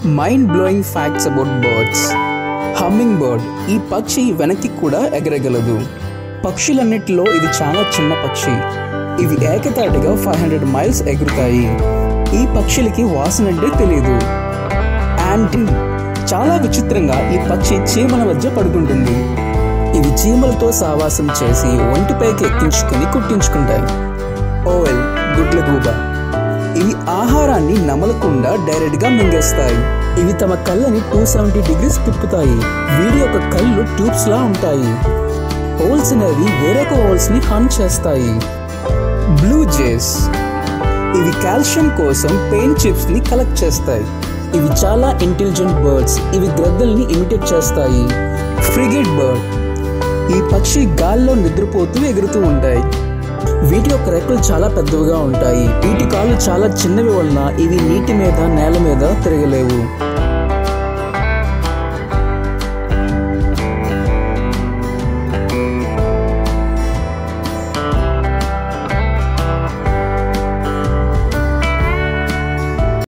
Mind blowing facts about birds. Humming bird ఈ పక్షి వెనక్కి కూడా ఎగరగలదు. పక్షులన్నిటిలో ఇది చాలా చిన్న పక్షి. ఇవి ఏకతాటిగా 500 మైల్స్ ఎగురుతాయి. ఈ పక్షులకి వాసన అంటే తెలియదు. యాంటీ చాలా విచిత్రంగా ఈ పక్షి చీమల మధ్య పడుకుంటుంది. ఇవి చీమలతో సావాసం చేసి ఒంటిపైకి ఎక్కించుకుని కుట్టించుకుంటాయి. ఓవెల్ గుడ్ల గూబ ఇవి ఆహారాన్ని నమలకుండా డైరెక్ట్గా మింగేస్తాయి. ఇవి తమ కళ్ళని 270 degrees తిప్పుతాయి. వీటి యొక్క కళ్ళు ట్యూబ్స్ లా ఉంటాయి. ఓల్స్ అనేవి వేరొక ఓల్స్ ని హంట్ చేస్తాయి. బ్లూ జేస్ ఇవి కాల్షియం కోసం పెయింట్ చిప్స్ ని కలెక్ట్ చేస్తాయి. ఇవి చాలా ఇంటెలిజెంట్ బర్డ్స్. ఇవి గ్రద్దల్ని ఇమిటేట్ చేస్తాయి. ఫ్రిగేట్ బర్డ్ ఈ పక్షి గాల్లో నిద్రపోతూ ఎగురుతూ ఉంటాయి. వీటి యొక్క రెక్కలు చాలా పెద్దవిగా ఉంటాయి. వీటి కాళ్ళు చాలా చిన్నవి వలన ఇవి నీటి మీద నేల మీద తిరగలేవు.